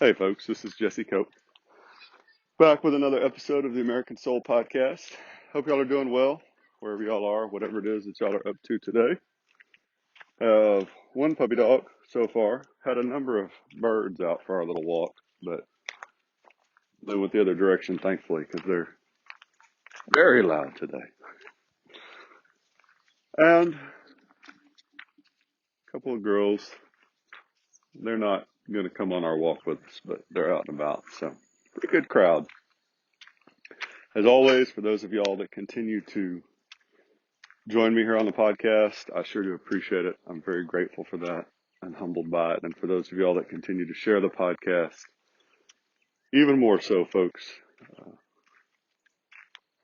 Hey folks, this is Jesse Cope, back with another episode of the American Soul Podcast. Hope y'all are doing well, wherever y'all are, whatever it is that y'all are up to today. One puppy dog so far, had a number of birds out for our little walk, but they went the other direction, thankfully, because they're very loud today. And a couple of girls, they're not going to come on our walk with us, but they're out and about, so pretty good crowd. As always, for those of y'all that continue to join me here on the podcast, I sure do appreciate it. I'm very grateful for that and humbled by it. And for those of y'all that continue to share the podcast, even more so, folks,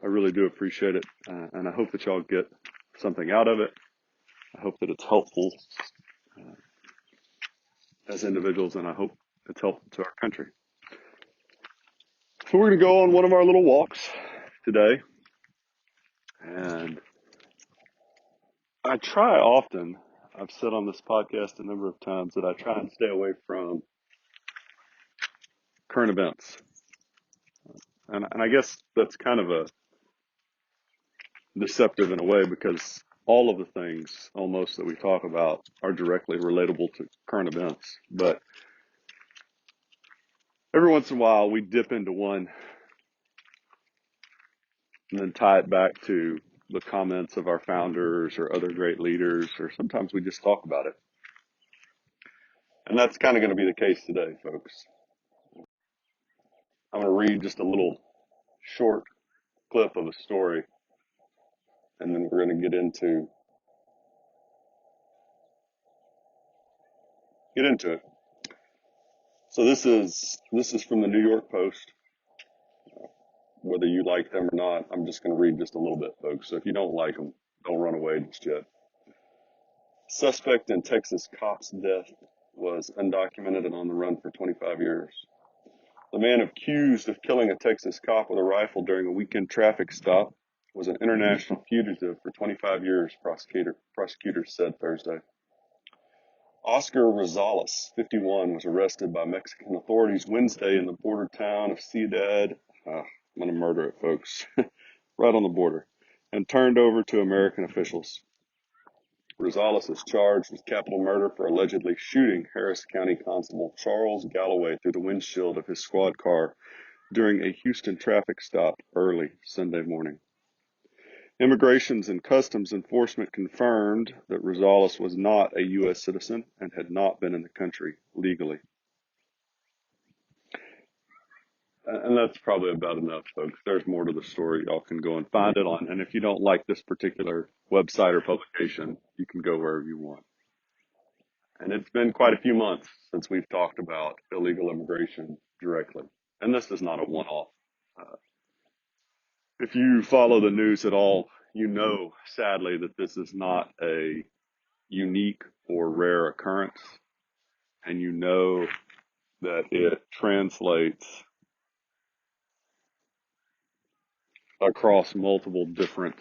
I really do appreciate it. And I hope that y'all get something out of it. I hope that it's helpful as individuals, and I hope it's helpful to our country. So we're going to go on one of our little walks today. And I try often, I've said on this podcast a number of times, that I try and stay away from current events. And I guess that's kind of a deceptive in a way, because all of the things almost that we talk about are directly relatable to current events. But every once in a while we dip into one and then tie it back to the comments of our founders or other great leaders, or sometimes we just talk about it. And that's kind of going to be the case today, folks. I'm going to read just a little short clip of a story, and then we're going to get into it. So this is from the New York Post. Whether you like them or not, I'm just going to read just a little bit, folks. So if you don't like them, don't run away just yet. Suspect in Texas cop's death was undocumented and on the run for 25 years. The man accused of killing a Texas cop with a rifle during a weekend traffic stop was an international fugitive for 25 years, prosecutors said Thursday. Oscar Rosales, 51, was arrested by Mexican authorities Wednesday in the border town of Ciudad. I'm going to murder it, folks. Right on the border, and turned over to American officials. Rosales is charged with capital murder for allegedly shooting Harris County Constable Charles Galloway through the windshield of his squad car during a Houston traffic stop early Sunday morning. Immigrations and Customs Enforcement confirmed that Rosales was not a U.S. citizen and had not been in the country legally. And that's probably about enough, folks. There's more to the story. Y'all can go and find it on. And if you don't like this particular website or publication, you can go wherever you want. And it's been quite a few months since we've talked about illegal immigration directly. And this is not a one-off. If you follow the news at all, you know, sadly, that this is not a unique or rare occurrence. And you know that it translates across multiple different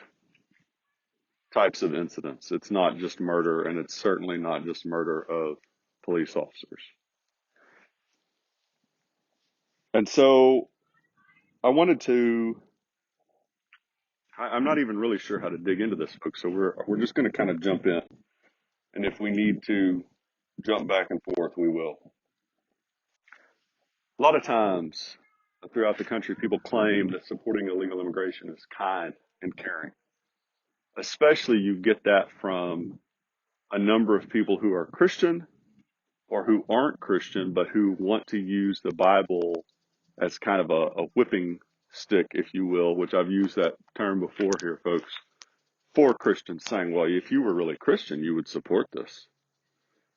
types of incidents. It's not just murder, and it's certainly not just murder of police officers. And so I wanted to, I'm not even really sure how to dig into this, folks, so we're just going to kind of jump in. And if we need to jump back and forth, we will. A lot of times throughout the country, people claim that supporting illegal immigration is kind and caring. Especially you get that from a number of people who are Christian or who aren't Christian, but who want to use the Bible as kind of a whipping stick, if you will, which I've used that term before here, folks, for Christians, saying, well, if you were really Christian, you would support this.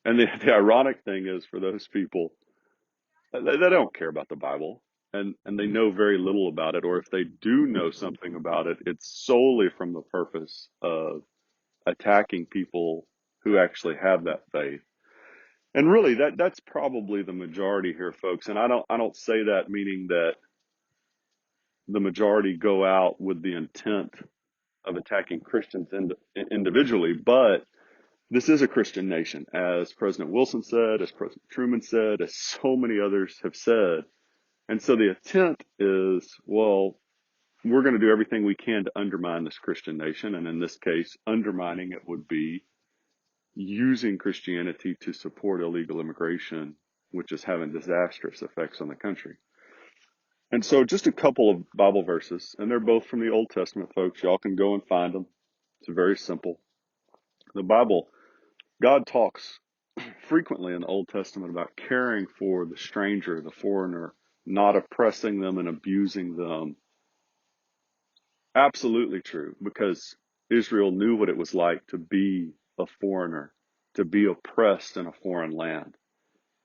And the ironic thing is, for those people, they don't care about the Bible, and they know very little about it, or if they do know something about it, it's solely from the purpose of attacking people who actually have that faith. And really, that's probably the majority here, folks. And I don't say that meaning that the majority go out with the intent of attacking Christians individually, but this is a Christian nation, as President Wilson said, as President Truman said, as so many others have said. And so the intent is, well, we're going to do everything we can to undermine this Christian nation. And in this case, undermining it would be using Christianity to support illegal immigration, which is having disastrous effects on the country. And so just a couple of Bible verses, and they're both from the Old Testament, folks. Y'all can go and find them. It's very simple. The Bible, God talks frequently in the Old Testament about caring for the stranger, the foreigner, not oppressing them and abusing them. Absolutely true, because Israel knew what it was like to be a foreigner, to be oppressed in a foreign land.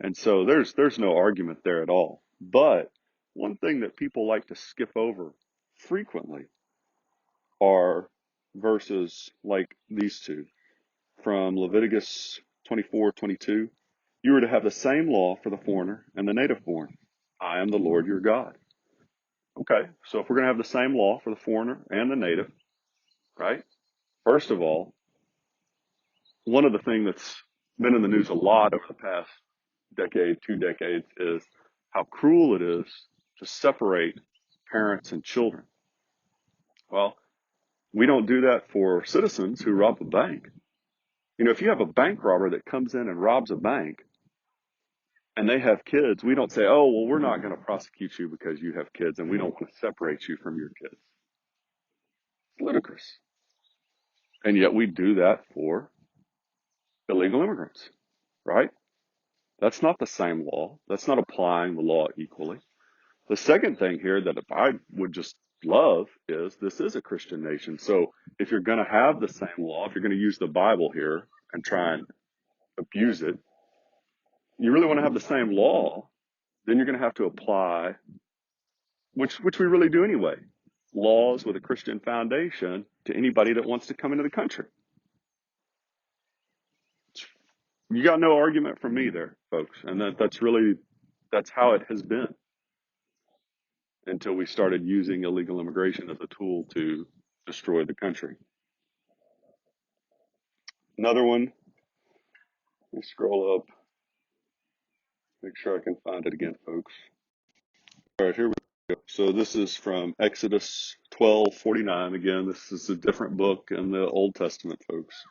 And so there's no argument there at all. But one thing that people like to skip over frequently are verses like these two from Leviticus 24:22. You are to have the same law for the foreigner and the native born. I am the Lord your God. Okay, so if we're going to have the same law for the foreigner and the native, right? First of all, one of the things that's been in the news a lot over the past decade, 2 decades, is how cruel it is to separate parents and children. Well, we don't do that for citizens who rob a bank. You know, if you have a bank robber that comes in and robs a bank and they have kids, we don't say, oh, well, we're not going to prosecute you because you have kids and we don't want to separate you from your kids. It's ludicrous. And yet we do that for illegal immigrants, right? That's not the same law. That's not applying the law equally. The second thing here that I would just love is this is a Christian nation. So if you're going to have the same law, if you're going to use the Bible here and try and abuse it, you really want to have the same law, then you're going to have to apply, which we really do anyway, laws with a Christian foundation to anybody that wants to come into the country. You got no argument from me there, folks. And that's how it has been until we started using illegal immigration as a tool to destroy the country. Another one, let me scroll up, make sure I can find it again, folks. All right, here we go. So this is from Exodus 12:49. Again, this is a different book in the Old Testament, folks.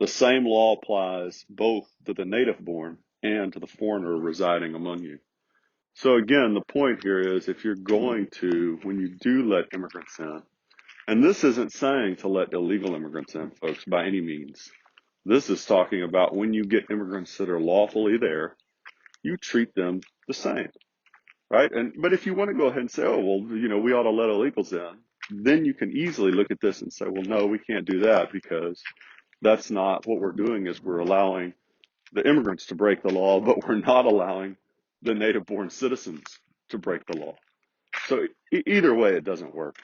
The same law applies both to the native born and to the foreigner residing among you. So again, the point here is if you're going to, when you do let immigrants in, and this isn't saying to let illegal immigrants in, folks, by any means. This is talking about when you get immigrants that are lawfully there, you treat them the same, right? But if you want to go ahead and say, oh, well, you know, we ought to let illegals in, then you can easily look at this and say, well, no, we can't do that because that's not what we're doing is we're allowing the immigrants to break the law, but we're not allowing the native-born citizens to break the law. So either way, it doesn't work.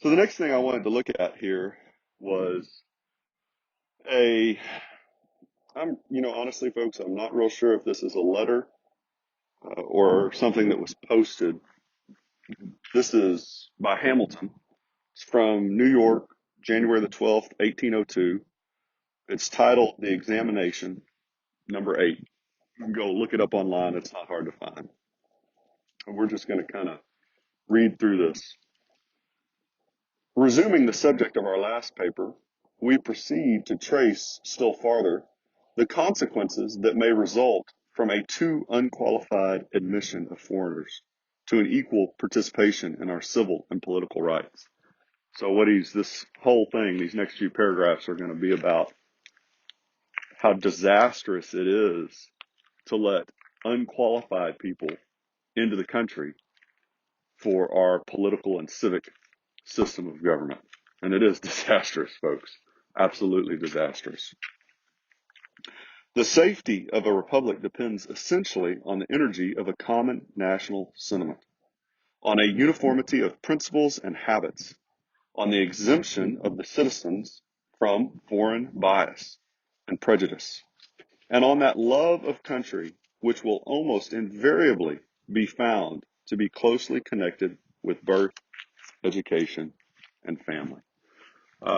So the next thing I wanted to look at here was honestly, folks, I'm not real sure if this is a letter or something that was posted. This is by Hamilton. It's from New York, January the 12th, 1802. It's titled The Examination, number 8. You can go look it up online. It's not hard to find. And we're just going to kind of read through this. Resuming the subject of our last paper, we proceed to trace still farther the consequences that may result from a too unqualified admission of foreigners to an equal participation in our civil and political rights. So this whole thing, these next few paragraphs are going to be about how disastrous it is to let unqualified people into the country for our political and civic system of government. And it is disastrous, folks. Absolutely disastrous. The safety of a republic depends essentially on the energy of a common national sentiment, on a uniformity of principles and habits, on the exemption of the citizens from foreign bias and prejudice, and on that love of country which will almost invariably be found to be closely connected with birth, education, and family.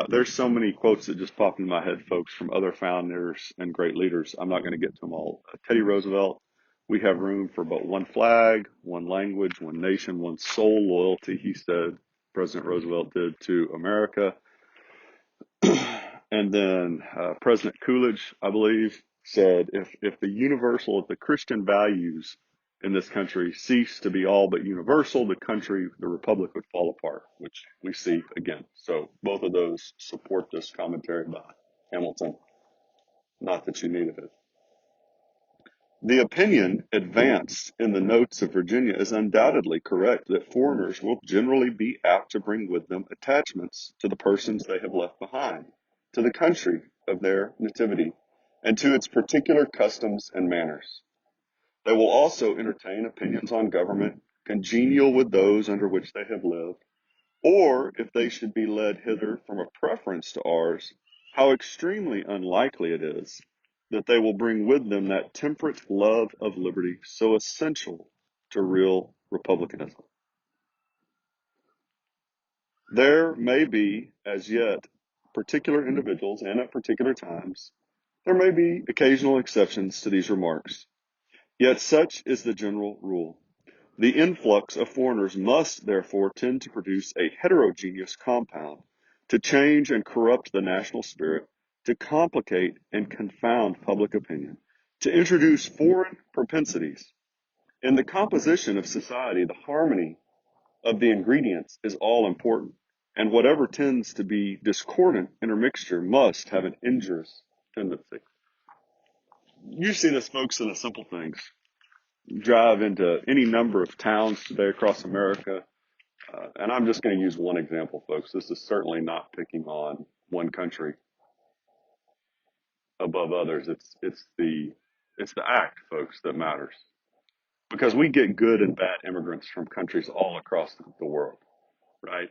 There's so many quotes that just pop into my head, folks, from other founders and great leaders. I'm not going to get to them all. Teddy Roosevelt, we have room for but one flag, one language, one nation, one sole loyalty, he said, President Roosevelt did to America. And then President Coolidge, I believe, said if the Christian values in this country cease to be all but universal, the republic would fall apart, which we see again. So both of those support this commentary by Hamilton. Not that you needed it. The opinion advanced in the notes of Virginia is undoubtedly correct that foreigners will generally be apt to bring with them attachments to the persons they have left behind, to the country of their nativity, and to its particular customs and manners. They will also entertain opinions on government congenial with those under which they have lived, or if they should be led hither from a preference to ours, how extremely unlikely it is that they will bring with them that temperate love of liberty so essential to real republicanism. There may be, as yet, particular individuals, and at particular times, there may be occasional exceptions to these remarks. Yet such is the general rule. The influx of foreigners must therefore tend to produce a heterogeneous compound, to change and corrupt the national spirit, to complicate and confound public opinion, to introduce foreign propensities. In the composition of society, the harmony of the ingredients is all important, and whatever tends to be discordant intermixture must have an injurious tendency. You see this, folks, in the simple things. Drive into any number of towns today across America, and I'm just going to use one example, folks. This is certainly not picking on one country above others. It's the act, folks, that matters, because we get good and bad immigrants from countries all across the world, right?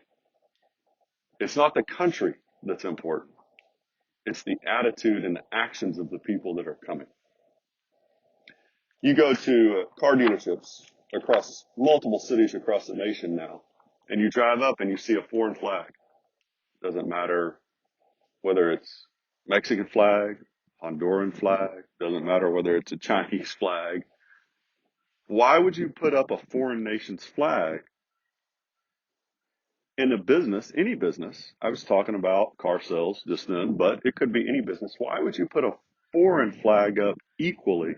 It's not the country that's important. It's the attitude and the actions of the people that are coming. You go to car dealerships across multiple cities across the nation now, and you drive up and you see a foreign flag. Doesn't matter whether it's Mexican flag, Honduran flag, doesn't matter whether it's a Chinese flag. Why would you put up a foreign nation's flag in a business, any business? I was talking about car sales just then, but it could be any business. Why would you put a foreign flag up equally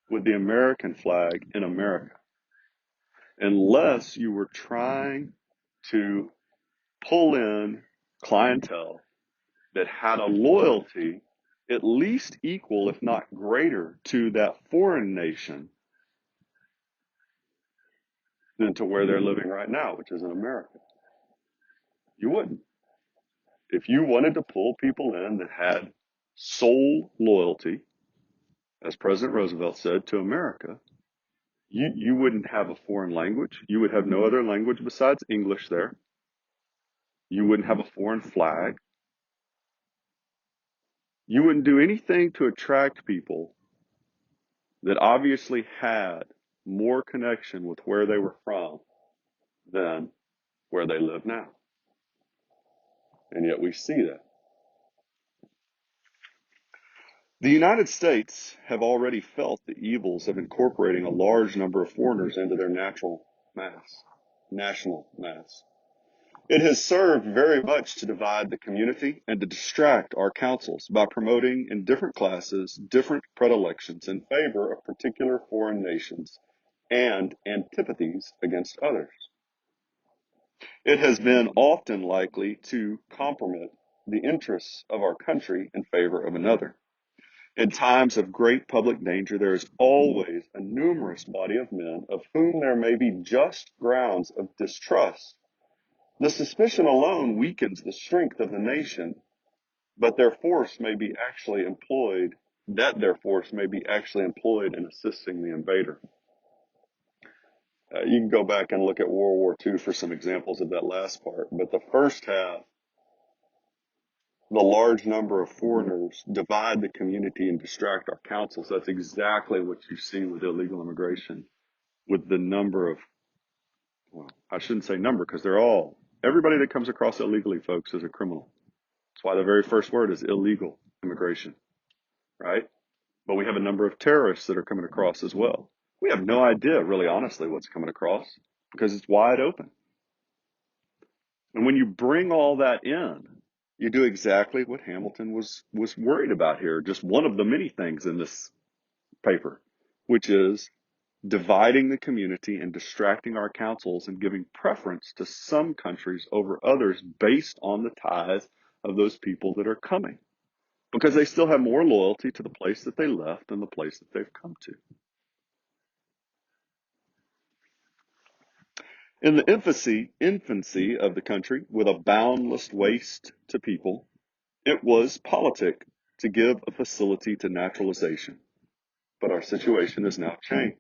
with the American flag in America? Unless you were trying to pull in clientele that had a loyalty at least equal, if not greater, to that foreign nation than to where they're living right now, which is in America. You wouldn't. If you wanted to pull people in that had sole loyalty, as President Roosevelt said, to America, you wouldn't have a foreign language. You would have no other language besides English there. You wouldn't have a foreign flag. You wouldn't do anything to attract people that obviously had more connection with where they were from than where they live now. And yet we see that. The United States have already felt the evils of incorporating a large number of foreigners into their national mass. It has served very much to divide the community and to distract our councils by promoting in different classes different predilections in favor of particular foreign nations and antipathies against others. It has been often likely to compromise the interests of our country in favor of another. In times of great public danger, there is always a numerous body of men of whom there may be just grounds of distrust. The suspicion alone weakens the strength of the nation, but their force may be actually employed in assisting the invader. You can go back and look at World War II for some examples of that last part, but the first half, the large number of foreigners divide the community and distract our councils. That's exactly what you see with illegal immigration, with the number of, well, I shouldn't say number because everybody that comes across illegally, folks, is a criminal. That's why the very first word is illegal immigration, right? But we have a number of terrorists that are coming across as well. We have no idea, really honestly, what's coming across because it's wide open. And when you bring all that in, you do exactly what Hamilton was worried about here. Just one of the many things in this paper, which is dividing the community and distracting our councils and giving preference to some countries over others based on the ties of those people that are coming, because they still have more loyalty to the place that they left than the place that they've come to. In the infancy of the country, with a boundless waste to people, it was politic to give a facility to naturalization. But our situation has now changed.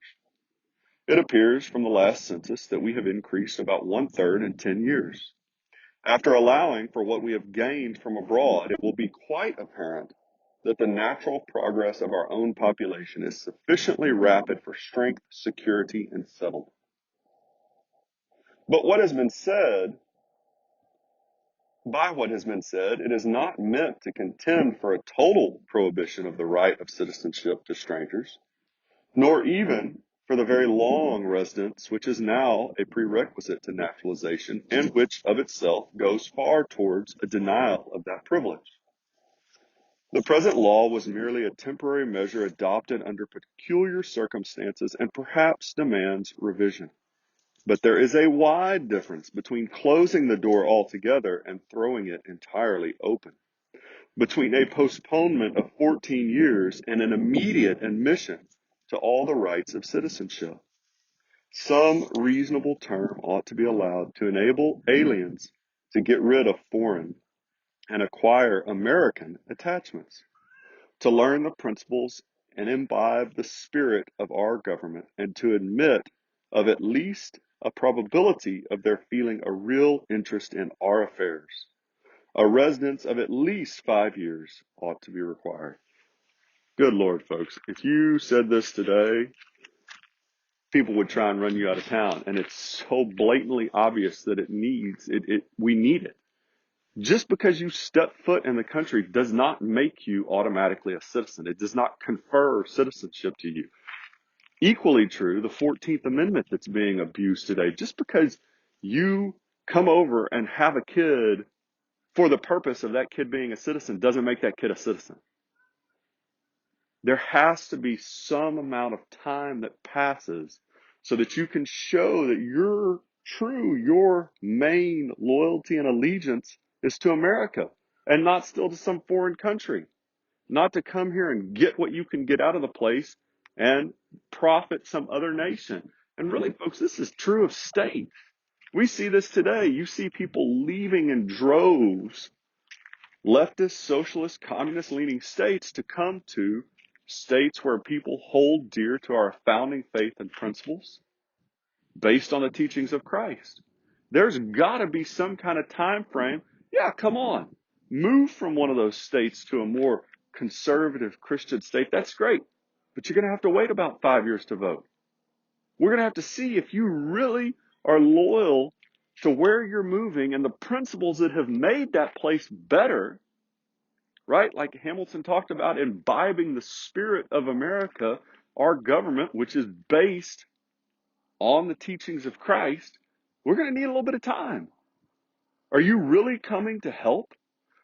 It appears from the last census that we have increased about 1/3 in 10 years. After allowing for what we have gained from abroad, it will be quite apparent that the natural progress of our own population is sufficiently rapid for strength, security, and settlement. But what has been said, by what has been said, it is not meant to contend for a total prohibition of the right of citizenship to strangers, nor even for the very long residence which is now a prerequisite to naturalization and which of itself goes far towards a denial of that privilege. The present law was merely a temporary measure adopted under peculiar circumstances and perhaps demands revision. But there is a wide difference between closing the door altogether and throwing it entirely open, between a postponement of 14 years and an immediate admission to all the rights of citizenship. Some reasonable term ought to be allowed to enable aliens to get rid of foreign and acquire American attachments, to learn the principles and imbibe the spirit of our government, and to admit of at least a probability of their feeling a real interest in our affairs. A residence of at least 5 years ought to be required. Good Lord, folks, if you said this today, people would try and run you out of town. And it's so blatantly obvious that we need it. Just because you step foot in the country does not make you automatically a citizen. It does not confer citizenship to you. Equally true, the 14th Amendment that's being abused today. Just because you come over and have a kid for the purpose of that kid being a citizen doesn't make that kid a citizen. There has to be some amount of time that passes so that you can show that your main loyalty and allegiance is to America and not still to some foreign country. Not to come here and get what you can get out of the place and profit some other nation. And really, folks, this is true of states. We see this today. You see people leaving in droves, leftist, socialist, communist leaning states to come to states where people hold dear to our founding faith and principles based on the teachings of Christ. There's got to be some kind of time frame. Yeah, come on. Move from one of those states to a more conservative Christian state. That's great. But you're going to have to wait about 5 years to vote. We're going to have to see if you really are loyal to where you're moving and the principles that have made that place better, right? Like Hamilton talked about, imbibing the spirit of America, our government, which is based on the teachings of Christ. We're going to need a little bit of time. Are you really coming to help?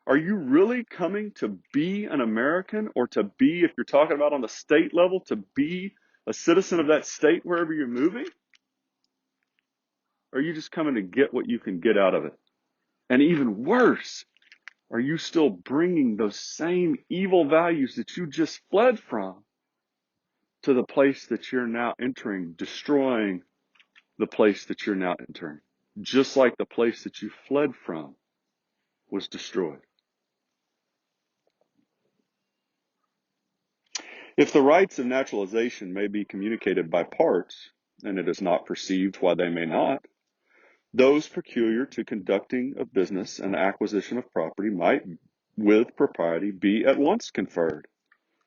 Are you really coming to be an American, or to be, if you're talking about on the state level, to be a citizen of that state wherever you're moving? Or are you just coming to get what you can get out of it? And even worse, are you still bringing those same evil values that you just fled from to the place that you're now entering, destroying the place that you're now entering, just like the place that you fled from was destroyed? If the rights of naturalization may be communicated by parts, and it is not perceived why they may not, those peculiar to conducting of business and the acquisition of property might, with propriety, be at once conferred,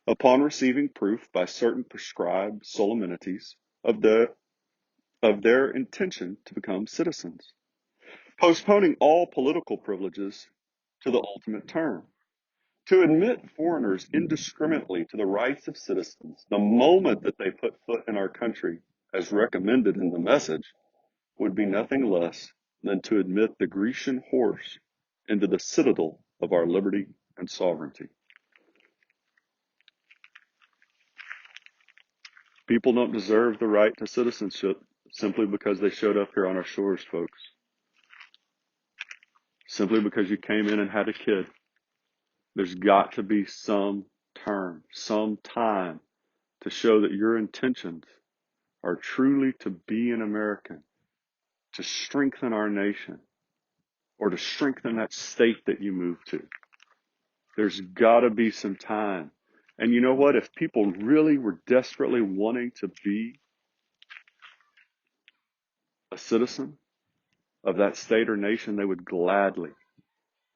upon receiving proof by certain prescribed solemnities of their intention to become citizens. Postponing all political privileges to the ultimate term. To admit foreigners indiscriminately to the rights of citizens the moment that they put foot in our country, as recommended in the message, would be nothing less than to admit the Grecian horse into the citadel of our liberty and sovereignty. People don't deserve the right to citizenship simply because they showed up here on our shores, folks. Simply because you came in and had a kid. There's got to be some term, some time to show that your intentions are truly to be an American, to strengthen our nation, or to strengthen that state that you move to. There's got to be some time. And you know what? If people really were desperately wanting to be a citizen of that state or nation, they would gladly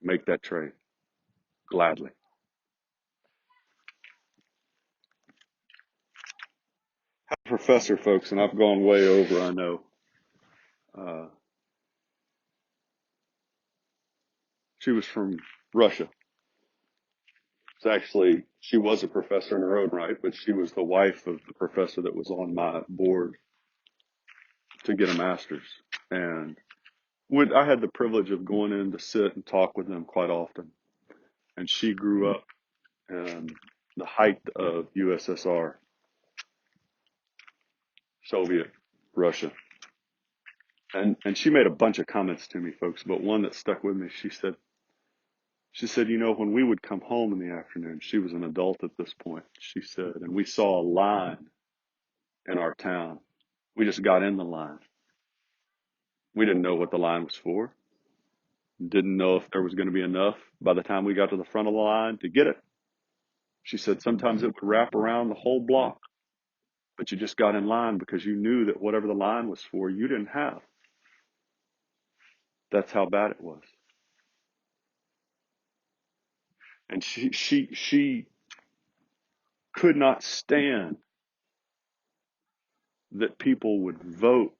make that trade. Gladly. I have a professor, folks, and I've gone way over, I know. She was from Russia. It's actually, she was a professor in her own right, but she was the wife of the professor that was on my board to get a master's. And I had the privilege of going in to sit and talk with them quite often. And she grew up in the height of USSR, Soviet Russia. And she made a bunch of comments to me, folks, but one that stuck with me, she said, you know, when we would come home in the afternoon, she was an adult at this point, she said, and we saw a line in our town. We just got in the line. We didn't know what the line was for. Didn't know if there was going to be enough by the time we got to the front of the line to get it. She said sometimes it would wrap around the whole block, but you just got in line because you knew that whatever the line was for, you didn't have. That's how bad it was. And she could not stand that people would vote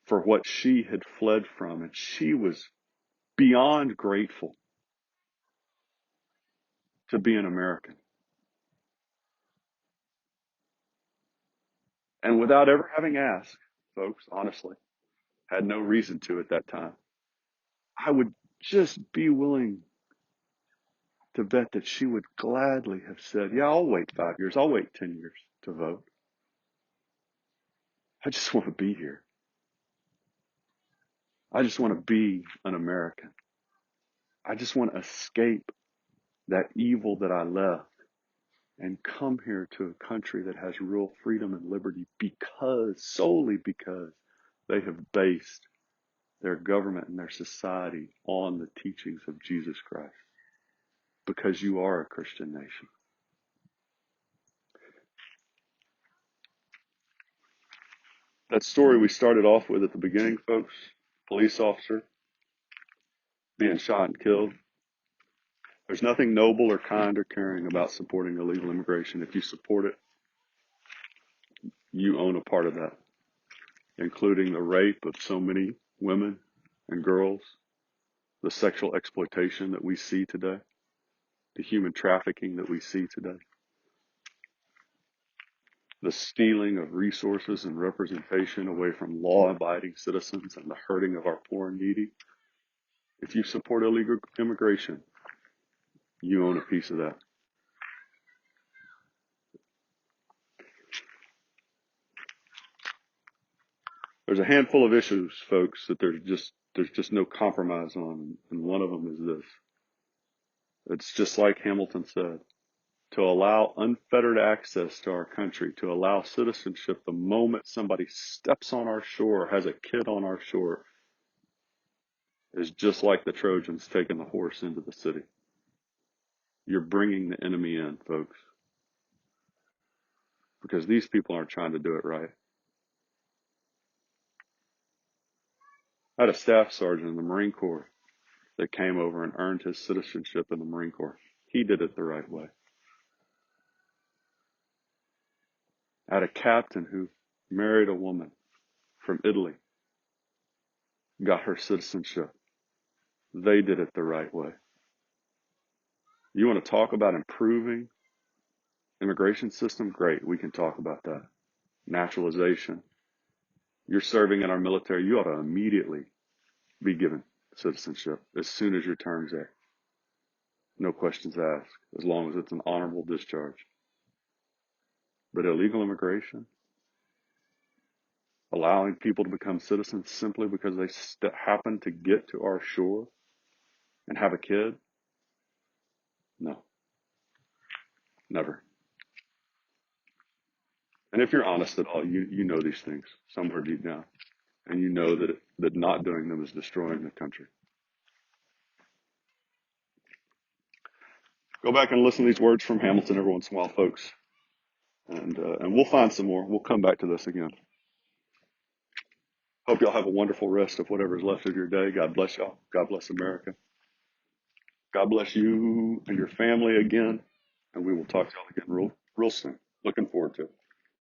for what she had fled from. And she was beyond grateful to be an American. And without ever having asked, folks, honestly, had no reason to at that time, I would just be willing to bet that she would gladly have said, yeah, I'll wait 5 years. I'll wait 10 years to vote. I just want to be here. I just want to be an American. I just want to escape that evil that I left and come here to a country that has real freedom and liberty solely because they have based their government and their society on the teachings of Jesus Christ. Because you are a Christian nation. That story we started off with at the beginning, folks, police officer being shot and killed. There's nothing noble or kind or caring about supporting illegal immigration. If you support it, you own a part of that, including the rape of so many women and girls, the sexual exploitation that we see today, the human trafficking that we see today, the stealing of resources and representation away from law-abiding citizens and the hurting of our poor and needy. If you support illegal immigration, you own a piece of that. There's a handful of issues, folks, that there's just no compromise on, and one of them is this. It's just like Hamilton said, to allow unfettered access to our country, to allow citizenship the moment somebody steps on our shore, has a kid on our shore, is just like the Trojans taking the horse into the city. You're bringing the enemy in, folks, because these people aren't trying to do it right. I had a staff sergeant in the Marine Corps that came over and earned his citizenship in the Marine Corps. He did it the right way. I had a captain who married a woman from Italy, got her citizenship. They did it the right way. You want to talk about improving immigration system? Great, we can talk about that. Naturalization. You're serving in our military, you ought to immediately be given citizenship as soon as your term's there. No questions asked, as long as it's an honorable discharge. But illegal immigration, allowing people to become citizens simply because they happen to get to our shore and have a kid? No, never. And if you're honest at all, you know these things somewhere deep down, and you know that not doing them is destroying the country. Go back and listen to these words from Hamilton every once in a while, folks, and we'll find some more. We'll come back to this again. Hope y'all have a wonderful rest of whatever's left of your day. God bless y'all. God bless America. God bless you and your family again, and we will talk to y'all again real soon. Looking forward to it.